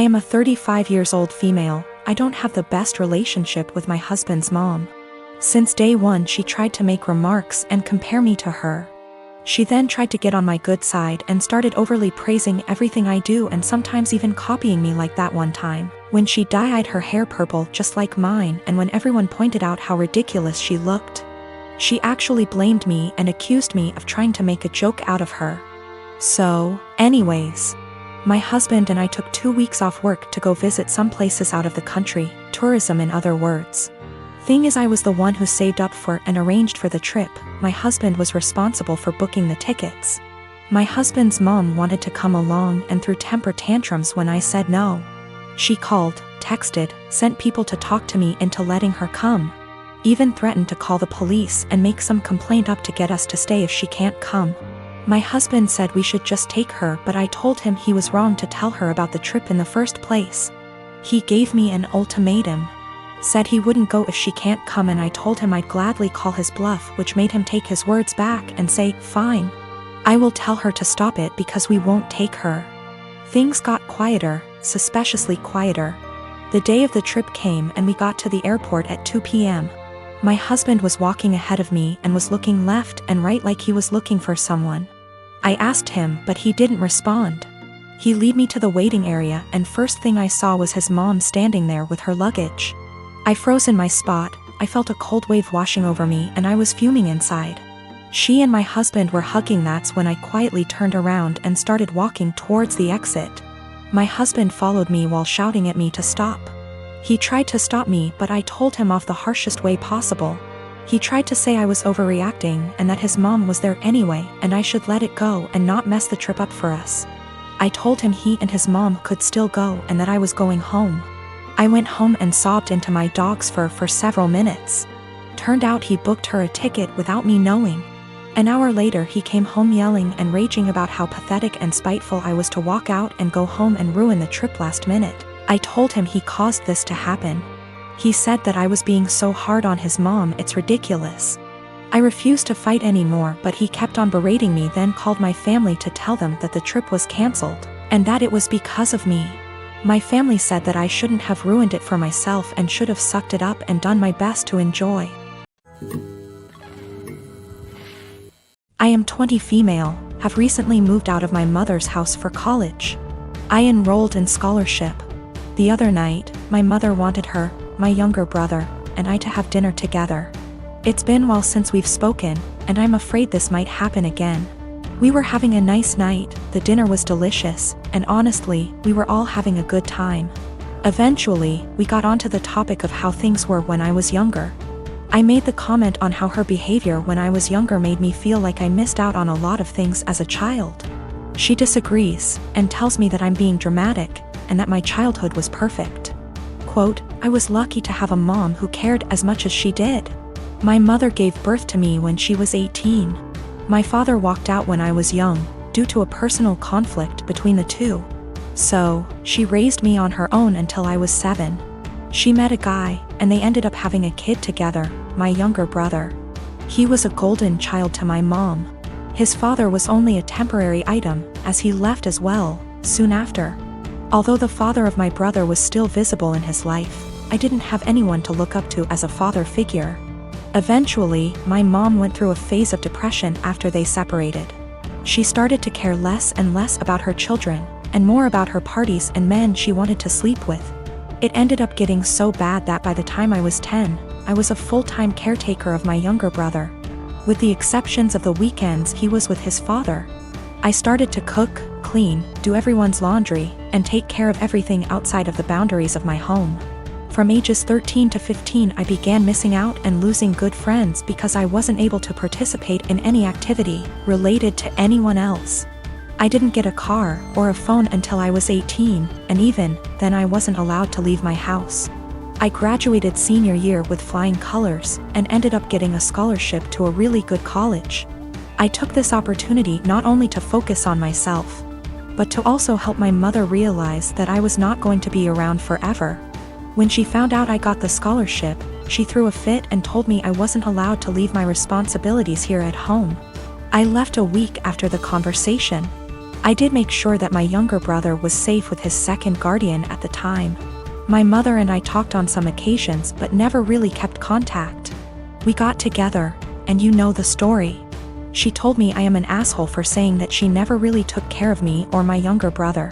I am a 35 years old female. I don't have the best relationship with my husband's mom. Since day one she tried to make remarks and compare me to her. She then tried to get on my good side and started overly praising everything I do and sometimes even copying me, like that one time when she dyed her hair purple just like mine, and when everyone pointed out how ridiculous she looked. She actually blamed me and accused me of trying to make a joke out of her. So, anyways, my husband and I took 2 weeks off work to go visit some places out of the country, tourism in other words. Thing is, I was the one who saved up for and arranged for the trip. My husband was responsible for booking the tickets. My husband's mom wanted to come along and threw temper tantrums when I said no. She called, texted, sent people to talk to me into letting her come. Even threatened to call the police and make some complaint up to get us to stay if she can't come. My husband said we should just take her, but I told him he was wrong to tell her about the trip in the first place. He gave me an ultimatum. Said he wouldn't go if she can't come, and I told him I'd gladly call his bluff, which made him take his words back and say, fine. I will tell her to stop it because we won't take her. Things got quieter, suspiciously quieter. The day of the trip came and we got to the airport at 2 p.m. My husband was walking ahead of me and was looking left and right like he was looking for someone. I asked him, but he didn't respond. He led me to the waiting area, and first thing I saw was his mom standing there with her luggage. I froze in my spot. I felt a cold wave washing over me and I was fuming inside. She and my husband were hugging. That's when I quietly turned around and started walking towards the exit. My husband followed me while shouting at me to stop. He tried to stop me, but I told him off the harshest way possible. He tried to say I was overreacting and that his mom was there anyway and I should let it go and not mess the trip up for us. I told him he and his mom could still go and that I was going home. I went home and sobbed into my dog's fur for several minutes. Turned out he booked her a ticket without me knowing. An hour later he came home yelling and raging about how pathetic and spiteful I was to walk out and go home and ruin the trip last minute. I told him he caused this to happen. He said that I was being so hard on his mom, it's ridiculous. I refused to fight anymore, but he kept on berating me, then called my family to tell them that the trip was cancelled, and that it was because of me. My family said that I shouldn't have ruined it for myself and should have sucked it up and done my best to enjoy. I am 20 female, have recently moved out of my mother's house for college. I enrolled in scholarship. The other night, my mother wanted her, my younger brother, and I to have dinner together. It's been a while since we've spoken, and I'm afraid this might happen again. We were having a nice night, the dinner was delicious, and honestly, we were all having a good time. Eventually, we got onto the topic of how things were when I was younger. I made the comment on how her behavior when I was younger made me feel like I missed out on a lot of things as a child. She disagrees, and tells me that I'm being dramatic, and that my childhood was perfect. Quote, I was lucky to have a mom who cared as much as she did. My mother gave birth to me when she was 18. My father walked out when I was young, due to a personal conflict between the two. So, she raised me on her own until I was 7. She met a guy, and they ended up having a kid together, my younger brother. He was a golden child to my mom. His father was only a temporary item, as he left as well, soon after. Although the father of my brother was still visible in his life, I didn't have anyone to look up to as a father figure. Eventually, my mom went through a phase of depression after they separated. She started to care less and less about her children, and more about her parties and men she wanted to sleep with. It ended up getting so bad that by the time I was 10, I was a full-time caretaker of my younger brother. With the exceptions of the weekends he was with his father. I started to cook, clean, do everyone's laundry, and take care of everything outside of the boundaries of my home. From ages 13 to 15 I began missing out and losing good friends because I wasn't able to participate in any activity related to anyone else. I didn't get a car or a phone until I was 18, and even then I wasn't allowed to leave my house. I graduated senior year with flying colors and ended up getting a scholarship to a really good college. I took this opportunity not only to focus on myself, but to also help my mother realize that I was not going to be around forever. When she found out I got the scholarship, she threw a fit and told me I wasn't allowed to leave my responsibilities here at home. I left a week after the conversation. I did make sure that my younger brother was safe with his second guardian at the time. My mother and I talked on some occasions but never really kept contact. We got together, and you know the story. She told me I am an asshole for saying that she never really took care of me or my younger brother.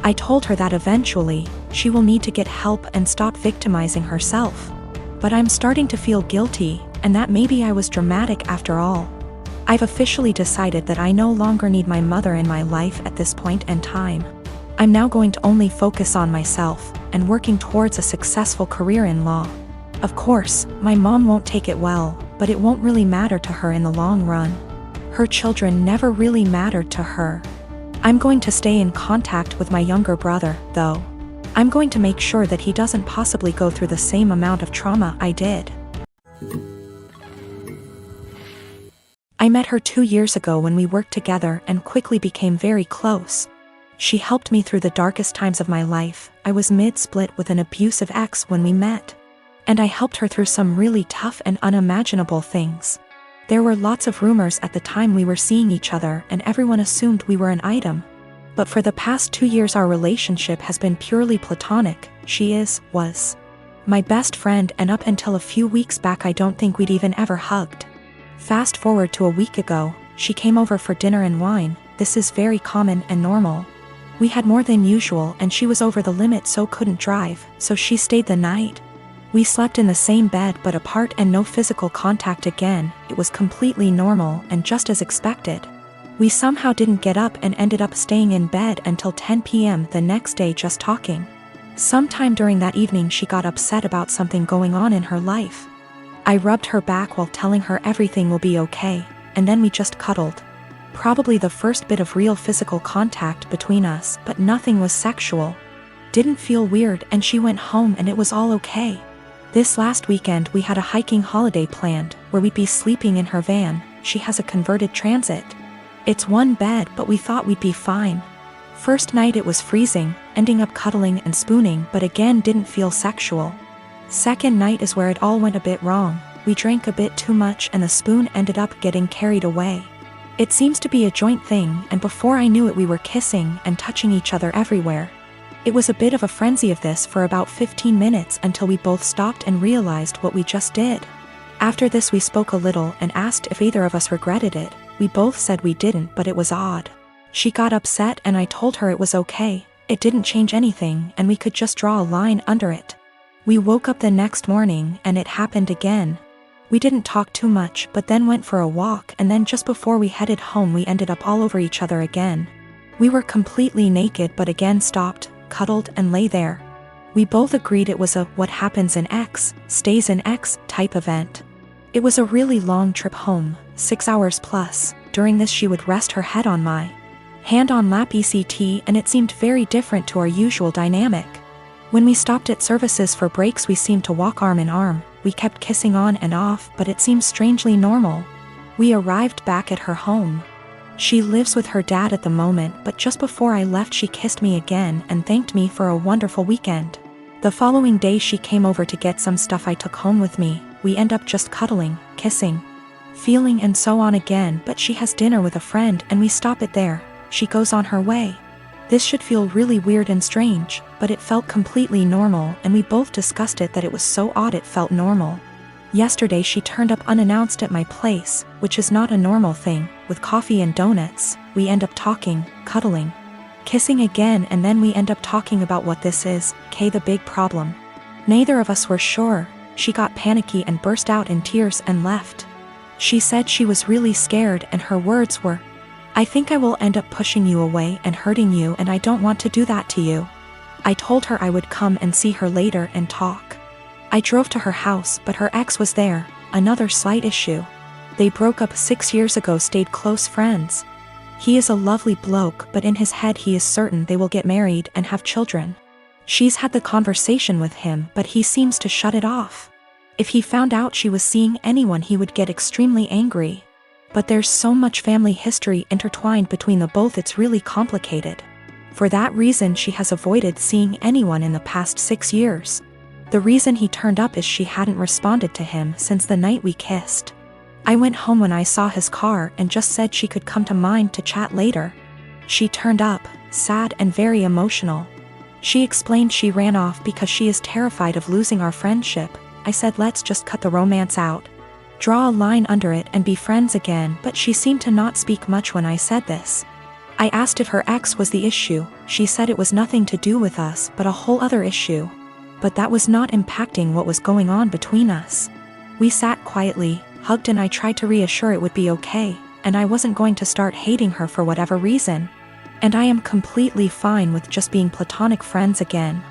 I told her that eventually, she will need to get help and stop victimizing herself. But I'm starting to feel guilty, and that maybe I was dramatic after all. I've officially decided that I no longer need my mother in my life at this point in time. I'm now going to only focus on myself, and working towards a successful career in law. Of course, my mom won't take it well, but it won't really matter to her in the long run. Her children never really mattered to her. I'm going to stay in contact with my younger brother, though. I'm going to make sure that he doesn't possibly go through the same amount of trauma I did. I met her 2 years ago when we worked together and quickly became very close. She helped me through the darkest times of my life. I was mid-split with an abusive ex when we met. And I helped her through some really tough and unimaginable things. There were lots of rumors at the time we were seeing each other, and everyone assumed we were an item. But for the past 2 years our relationship has been purely platonic. She was my best friend, and up until a few weeks back I don't think we'd even ever hugged. Fast forward to a week ago, she came over for dinner and wine. This is very common and normal. We had more than usual and she was over the limit so couldn't drive, so she stayed the night. We slept in the same bed but apart and no physical contact again. It was completely normal and just as expected. We somehow didn't get up and ended up staying in bed until 10 p.m. the next day just talking. Sometime during that evening she got upset about something going on in her life. I rubbed her back while telling her everything will be okay, and then we just cuddled. Probably the first bit of real physical contact between us, but nothing was sexual. Didn't feel weird, and she went home and it was all okay. This last weekend we had a hiking holiday planned, where we'd be sleeping in her van. She has a converted Transit. It's one bed but we thought we'd be fine. First night it was freezing, ending up cuddling and spooning but again didn't feel sexual. Second night is where it all went a bit wrong. We drank a bit too much and the spoon ended up getting carried away. It seems to be a joint thing, and before I knew it we were kissing and touching each other everywhere. It was a bit of a frenzy of this for about 15 minutes until we both stopped and realized what we just did. After this we spoke a little and asked if either of us regretted it. We both said we didn't, but it was odd. She got upset and I told her it was okay. It didn't change anything and we could just draw a line under it. We woke up the next morning and it happened again. We didn't talk too much but then went for a walk, and then just before we headed home we ended up all over each other again. We were completely naked but again stopped, cuddled and lay there. We both agreed it was a what happens in X, stays in X type event. It was a really long trip home, 6 hours plus. During this she would rest her head on my hand on lap ECT, and it seemed very different to our usual dynamic. When we stopped at services for breaks we seemed to walk arm in arm. We kept kissing on and off but it seemed strangely normal. We arrived back at her home. She lives with her dad at the moment, but just before I left she kissed me again and thanked me for a wonderful weekend. The following day she came over to get some stuff I took home with me. We end up just cuddling, kissing, feeling and so on again, but she has dinner with a friend and we stop it there. She goes on her way. This should feel really weird and strange, but it felt completely normal and we both discussed it that it was so odd it felt normal. Yesterday she turned up unannounced at my place, which is not a normal thing, with coffee and donuts. We end up talking, cuddling, kissing again, and then we end up talking about what this is, the big problem. Neither of us were sure. She got panicky and burst out in tears and left. She said she was really scared and her words were, "I think I will end up pushing you away and hurting you, and I don't want to do that to you." I told her I would come and see her later and talk. I drove to her house but her ex was there, another slight issue. They broke up 6 years ago, stayed close friends. He is a lovely bloke but in his head he is certain they will get married and have children. She's had the conversation with him but he seems to shut it off. If he found out she was seeing anyone he would get extremely angry. But there's so much family history intertwined between the both, it's really complicated. For that reason she has avoided seeing anyone in the past 6 years. The reason he turned up is she hadn't responded to him since the night we kissed. I went home when I saw his car and just said she could come to mine to chat later. She turned up, sad and very emotional. She explained she ran off because she is terrified of losing our friendship. I said let's just cut the romance out. Draw a line under it and be friends again, but she seemed to not speak much when I said this. I asked if her ex was the issue. She said it was nothing to do with us but a whole other issue. But that was not impacting what was going on between us. We sat quietly, hugged, and I tried to reassure it would be okay, and I wasn't going to start hating her for whatever reason. And I am completely fine with just being platonic friends again.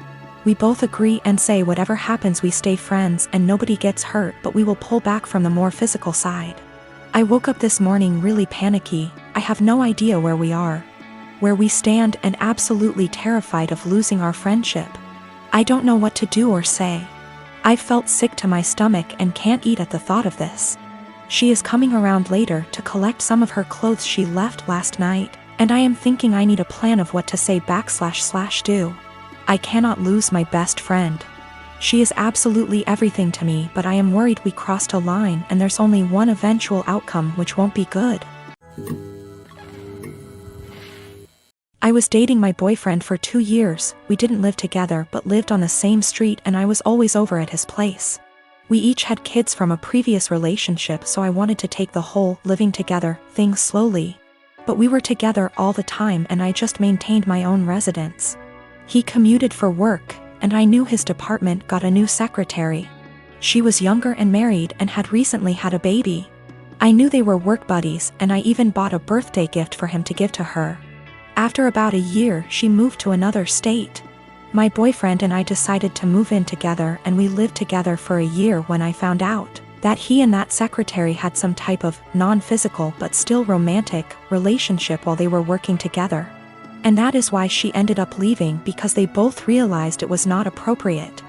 We both agree and say whatever happens we stay friends and nobody gets hurt, but we will pull back from the more physical side. I woke up this morning really panicky. I have no idea where we are, where we stand, and absolutely terrified of losing our friendship. I don't know what to do or say. I felt sick to my stomach and can't eat at the thought of this. She is coming around later to collect some of her clothes she left last night, and I am thinking I need a plan of what to say / do. I cannot lose my best friend. She is absolutely everything to me, but I am worried we crossed a line and there's only one eventual outcome which won't be good. I was dating my boyfriend for 2 years. We didn't live together but lived on the same street, and I was always over at his place. We each had kids from a previous relationship, so I wanted to take the whole living together thing slowly. But we were together all the time and I just maintained my own residence. He commuted for work, and I knew his department got a new secretary. She was younger and married and had recently had a baby. I knew they were work buddies, and I even bought a birthday gift for him to give to her. After about a year, she moved to another state. My boyfriend and I decided to move in together, and we lived together for a year when I found out that he and that secretary had some type of non-physical but still romantic relationship while they were working together. And that is why she ended up leaving, because they both realized it was not appropriate.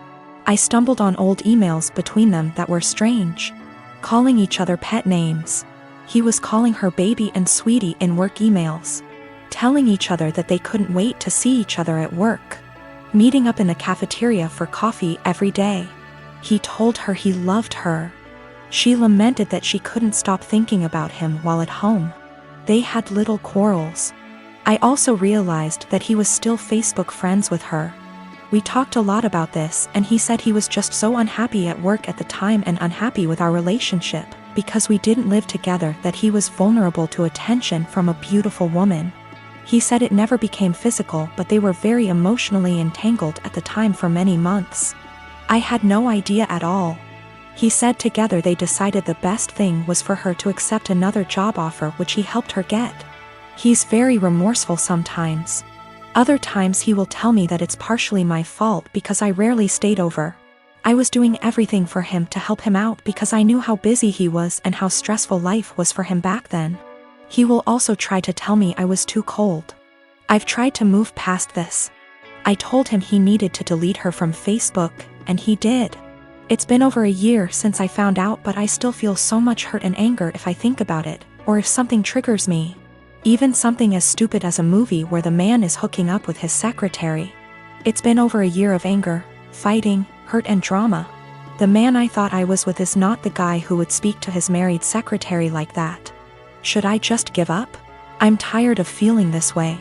I stumbled on old emails between them that were strange, calling each other pet names. He was calling her baby and sweetie in work emails, telling each other that they couldn't wait to see each other at work, meeting up in the cafeteria for coffee every day. He told her he loved her. She lamented that she couldn't stop thinking about him while at home. They had little quarrels. I also realized that he was still Facebook friends with her. We talked a lot about this, and he said he was just so unhappy at work at the time and unhappy with our relationship because we didn't live together, that he was vulnerable to attention from a beautiful woman. He said it never became physical, but they were very emotionally entangled at the time for many months. I had no idea at all. He said together they decided the best thing was for her to accept another job offer, which he helped her get. He's very remorseful sometimes. Other times he will tell me that it's partially my fault because I rarely stayed over. I was doing everything for him to help him out because I knew how busy he was and how stressful life was for him back then. He will also try to tell me I was too cold. I've tried to move past this. I told him he needed to delete her from Facebook, and he did. It's been over a year since I found out, but I still feel so much hurt and anger if I think about it, or if something triggers me. Even something as stupid as a movie where the man is hooking up with his secretary. It's been over a year of anger, fighting, hurt and drama. The man I thought I was with is not the guy who would speak to his married secretary like that. Should I just give up? I'm tired of feeling this way.